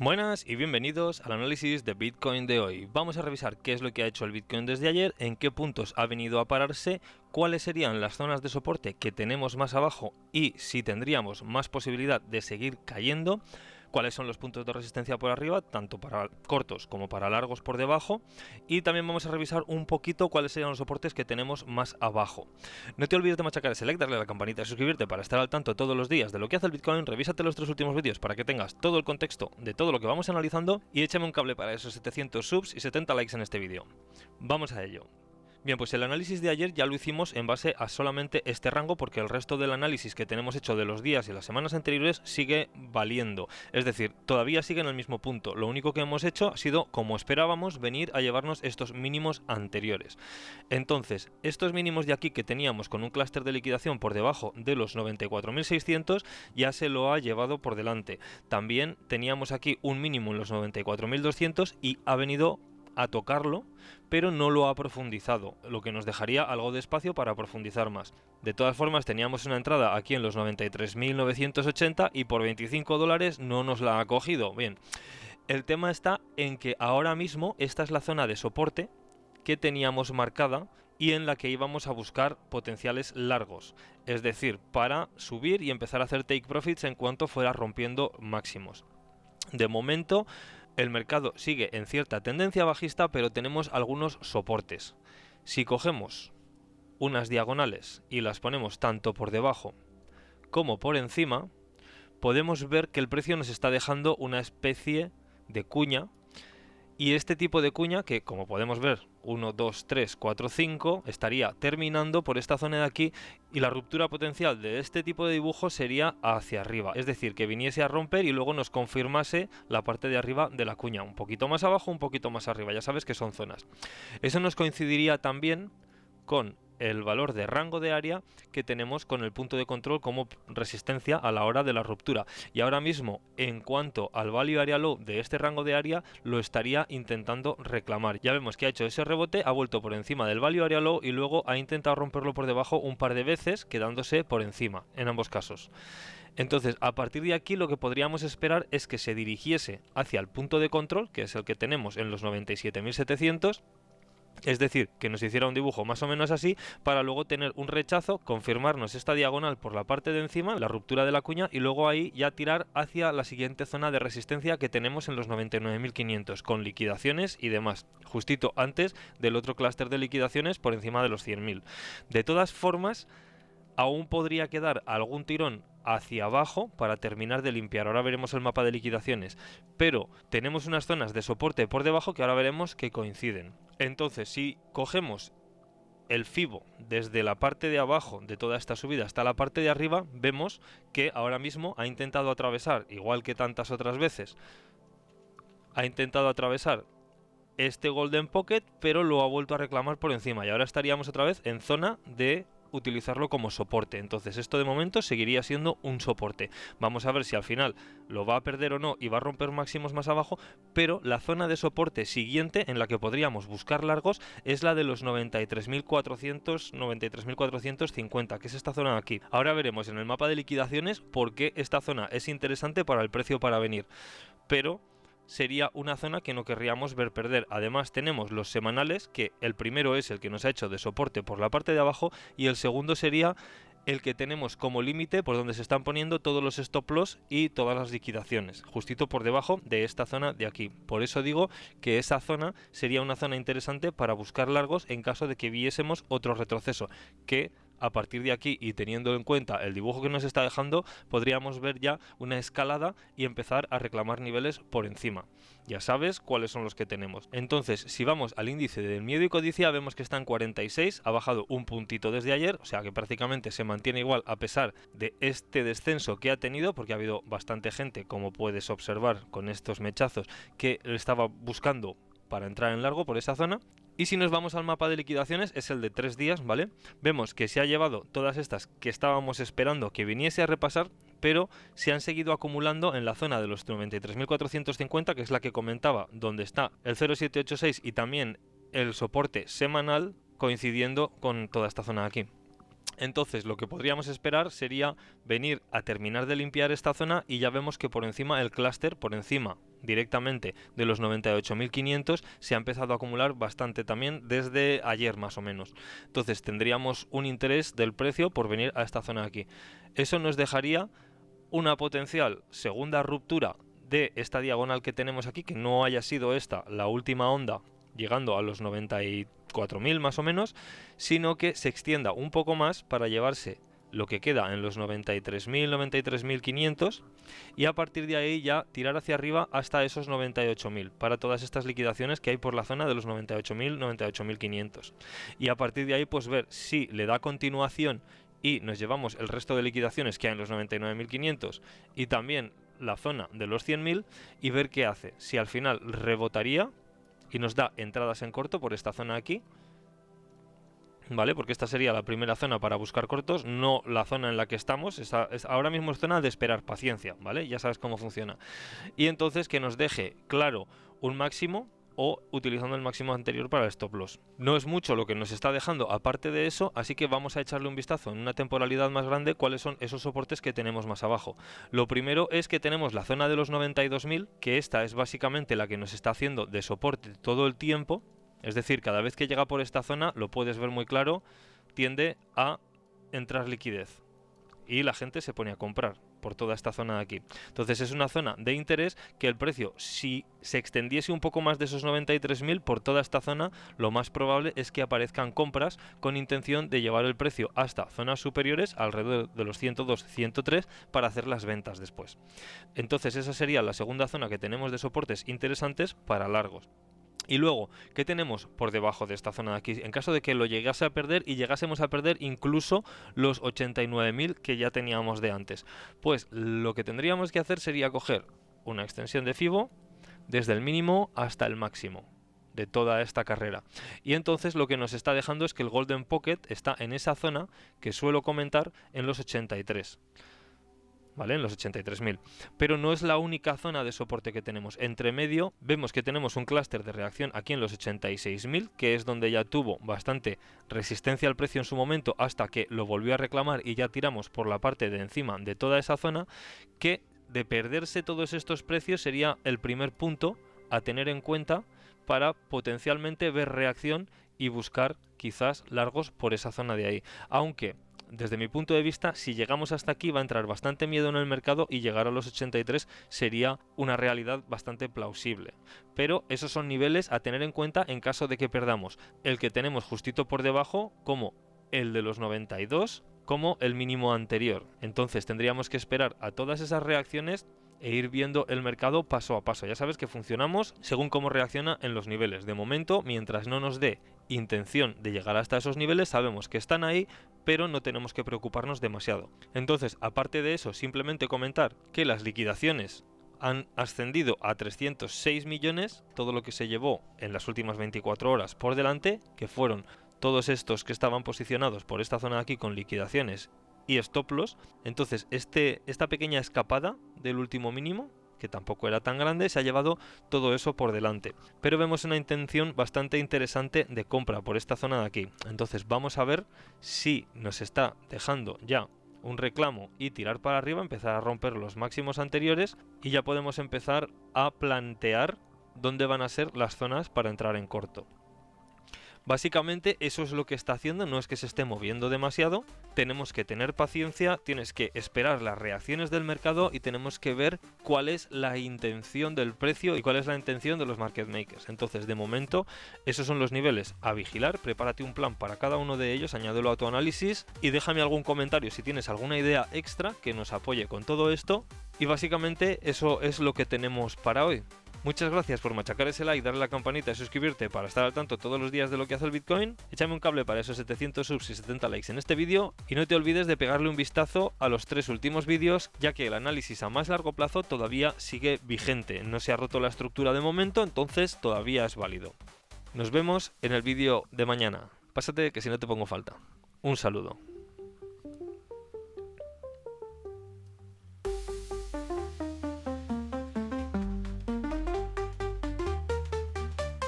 Buenas y bienvenidos al análisis de Bitcoin de hoy. Vamos a revisar qué es lo que ha hecho el Bitcoin desde ayer, en qué puntos ha venido a pararse, cuáles serían las zonas de soporte que tenemos más abajo y si tendríamos más posibilidad de seguir cayendo, cuáles son los puntos de resistencia por arriba, tanto para cortos como para largos por debajo, y también vamos a revisar un poquito cuáles serían los soportes que tenemos más abajo. No te olvides de machacar ese like, darle a la campanita y suscribirte para estar al tanto todos los días de lo que hace el Bitcoin. Revísate los 3 últimos vídeos para que tengas todo el contexto de todo lo que vamos analizando y échame un cable para esos 700 subs y 70 likes en este vídeo. Vamos a ello. Bien, pues el análisis de ayer ya lo hicimos en base a solamente este rango, porque el resto del análisis que tenemos hecho de los días y las semanas anteriores sigue valiendo. Es decir, todavía sigue en el mismo punto. Lo único que hemos hecho ha sido, como esperábamos, venir a llevarnos estos mínimos anteriores. Entonces, estos mínimos de aquí que teníamos con un clúster de liquidación por debajo de los 94.600 ya se lo ha llevado por delante. También teníamos aquí un mínimo en los 94.200 y ha venido a tocarlo, pero no lo ha profundizado, lo que nos dejaría algo de espacio para profundizar más. De todas formas, teníamos una entrada aquí en los 93.980 y por $25 no nos la ha cogido. Bien, el tema está en que ahora mismo esta es la zona de soporte que teníamos marcada y en la que íbamos a buscar potenciales largos, es decir, para subir y empezar a hacer take profits en cuanto fuera rompiendo máximos. De momento el mercado sigue en cierta tendencia bajista, pero tenemos algunos soportes. Si cogemos unas diagonales y las ponemos tanto por debajo como por encima, podemos ver que el precio nos está dejando una especie de cuña. Y este tipo de cuña, que como podemos ver, 1, 2, 3, 4, 5, estaría terminando por esta zona de aquí, y la ruptura potencial de este tipo de dibujo sería hacia arriba. Es decir, que viniese a romper y luego nos confirmase la parte de arriba de la cuña. Un poquito más abajo, un poquito más arriba. Ya sabes que son zonas. Eso nos coincidiría también con el valor de rango de área que tenemos con el punto de control como resistencia a la hora de la ruptura. Y ahora mismo, en cuanto al value area low de este rango de área, lo estaría intentando reclamar. Ya vemos que ha hecho ese rebote, ha vuelto por encima del value area low y luego ha intentado romperlo por debajo un par de veces, quedándose por encima en ambos casos. Entonces, a partir de aquí lo que podríamos esperar es que se dirigiese hacia el punto de control, que es el que tenemos en los 97.700. Es decir, que nos hiciera un dibujo más o menos así, para luego tener un rechazo, confirmarnos esta diagonal por la parte de encima, la ruptura de la cuña, y luego ahí ya tirar hacia la siguiente zona de resistencia que tenemos en los 99.500, con liquidaciones y demás, justito antes del otro clúster de liquidaciones por encima de los 100.000. De todas formas, aún podría quedar algún tirón hacia abajo para terminar de limpiar. Ahora veremos el mapa de liquidaciones, pero tenemos unas zonas de soporte por debajo que ahora veremos que coinciden. Entonces, si cogemos el FIBO desde la parte de abajo de toda esta subida hasta la parte de arriba, vemos que ahora mismo ha intentado atravesar, igual que tantas otras veces, ha intentado atravesar este Golden Pocket, pero lo ha vuelto a reclamar por encima y ahora estaríamos otra vez en zona de utilizarlo como soporte. Entonces esto de momento seguiría siendo un soporte. Vamos a ver si al final lo va a perder o no y va a romper máximos más abajo, pero la zona de soporte siguiente en la que podríamos buscar largos es la de los 93.400, 93.450, que es esta zona de aquí. Ahora veremos en el mapa de liquidaciones por qué esta zona es interesante para el precio para venir, pero sería una zona que no querríamos ver perder. Además tenemos los semanales, que el primero es el que nos ha hecho de soporte por la parte de abajo y el segundo sería el que tenemos como límite por donde se están poniendo todos los stop loss y todas las liquidaciones, justito por debajo de esta zona de aquí. Por eso digo que esa zona sería una zona interesante para buscar largos en caso de que viésemos otro retroceso, que a partir de aquí y teniendo en cuenta el dibujo que nos está dejando, podríamos ver ya una escalada y empezar a reclamar niveles por encima. Ya sabes cuáles son los que tenemos. Entonces, si vamos al índice del miedo y codicia, vemos que está en 46, ha bajado un puntito desde ayer, o sea que prácticamente se mantiene igual a pesar de este descenso que ha tenido, porque ha habido bastante gente, como puedes observar con estos mechazos, que estaba buscando para entrar en largo por esa zona. Y si nos vamos al mapa de liquidaciones, es el de 3 días, ¿vale? Vemos que se ha llevado todas estas que estábamos esperando que viniese a repasar, pero se han seguido acumulando en la zona de los 93.450, que es la que comentaba, donde está el 0,786 y también el soporte semanal coincidiendo con toda esta zona de aquí. Entonces lo que podríamos esperar sería venir a terminar de limpiar esta zona y ya vemos que por encima el clúster, por encima directamente de los 98.500, se ha empezado a acumular bastante también desde ayer más o menos. Entonces tendríamos un interés del precio por venir a esta zona de aquí. Eso nos dejaría una potencial segunda ruptura de esta diagonal que tenemos aquí, que no haya sido esta la última onda llegando a los 94.000 más o menos, sino que se extienda un poco más para llevarse lo que queda en los 93.000, 93.500 y a partir de ahí ya tirar hacia arriba hasta esos 98.000 para todas estas liquidaciones que hay por la zona de los 98.000, 98.500. Y a partir de ahí pues ver si le da continuación y nos llevamos el resto de liquidaciones que hay en los 99.500 y también la zona de los 100.000 y ver qué hace. Si al final rebotaría y nos da entradas en corto por esta zona aquí, ¿vale? Porque esta sería la primera zona para buscar cortos, no la zona en la que estamos. Ahora mismo es zona de esperar, paciencia, ¿vale? Ya sabes cómo funciona. Y entonces que nos deje claro un máximo o utilizando el máximo anterior para el stop loss. No es mucho lo que nos está dejando aparte de eso, así que vamos a echarle un vistazo en una temporalidad más grande cuáles son esos soportes que tenemos más abajo. Lo primero es que tenemos la zona de los 92.000, que esta es básicamente la que nos está haciendo de soporte todo el tiempo. Es decir, cada vez que llega por esta zona, lo puedes ver muy claro, tiende a entrar liquidez y la gente se pone a comprar por toda esta zona de aquí. Entonces es una zona de interés que el precio, si se extendiese un poco más de esos 93.000 por toda esta zona, lo más probable es que aparezcan compras con intención de llevar el precio hasta zonas superiores, alrededor de los 102, 103, para hacer las ventas después. Entonces esa sería la segunda zona que tenemos de soportes interesantes para largos. Y luego, ¿qué tenemos por debajo de esta zona de aquí? En caso de que lo llegase a perder y llegásemos a perder incluso los 89.000 que ya teníamos de antes, pues lo que tendríamos que hacer sería coger una extensión de Fibo desde el mínimo hasta el máximo de toda esta carrera. Y entonces lo que nos está dejando es que el Golden Pocket está en esa zona que suelo comentar en los 83. ¿Vale? En los 83.000. Pero no es la única zona de soporte que tenemos. Entre medio vemos que tenemos un clúster de reacción aquí en los 86.000, que es donde ya tuvo bastante resistencia al precio en su momento hasta que lo volvió a reclamar y ya tiramos por la parte de encima de toda esa zona, que de perderse todos estos precios sería el primer punto a tener en cuenta para potencialmente ver reacción y buscar quizás largos por esa zona de ahí. Aunque desde mi punto de vista, si llegamos hasta aquí va a entrar bastante miedo en el mercado y llegar a los 83 sería una realidad bastante plausible. Pero esos son niveles a tener en cuenta en caso de que perdamos el que tenemos justito por debajo, como el de los 92, como el mínimo anterior. Entonces tendríamos que esperar a todas esas reacciones e ir viendo el mercado paso a paso. Ya sabes que funcionamos según cómo reacciona en los niveles. De momento, mientras no nos dé intención de llegar hasta esos niveles, sabemos que están ahí, pero no tenemos que preocuparnos demasiado. Entonces, aparte de eso, simplemente comentar que las liquidaciones han ascendido a 306 millones, todo lo que se llevó en las últimas 24 horas por delante, que fueron todos estos que estaban posicionados por esta zona de aquí con liquidaciones y stop loss. Entonces esta pequeña escapada del último mínimo, que tampoco era tan grande, se ha llevado todo eso por delante. Pero vemos una intención bastante interesante de compra por esta zona de aquí. Entonces vamos a ver si nos está dejando ya un reclamo y tirar para arriba, empezar a romper los máximos anteriores y ya podemos empezar a plantear dónde van a ser las zonas para entrar en corto. Básicamente eso es lo que está haciendo, no es que se esté moviendo demasiado, tenemos que tener paciencia, tienes que esperar las reacciones del mercado y tenemos que ver cuál es la intención del precio y cuál es la intención de los market makers. Entonces, de momento, esos son los niveles a vigilar, prepárate un plan para cada uno de ellos, añádelo a tu análisis y déjame algún comentario si tienes alguna idea extra que nos apoye con todo esto. Y básicamente eso es lo que tenemos para hoy. Muchas gracias por machacar ese like, darle a la campanita y suscribirte para estar al tanto todos los días de lo que hace el Bitcoin. Échame un cable para esos 700 subs y 70 likes en este vídeo y no te olvides de pegarle un vistazo a los 3 últimos vídeos, ya que el análisis a más largo plazo todavía sigue vigente. No se ha roto la estructura de momento, entonces todavía es válido. Nos vemos en el vídeo de mañana. Pásate que si no te pongo falta. Un saludo.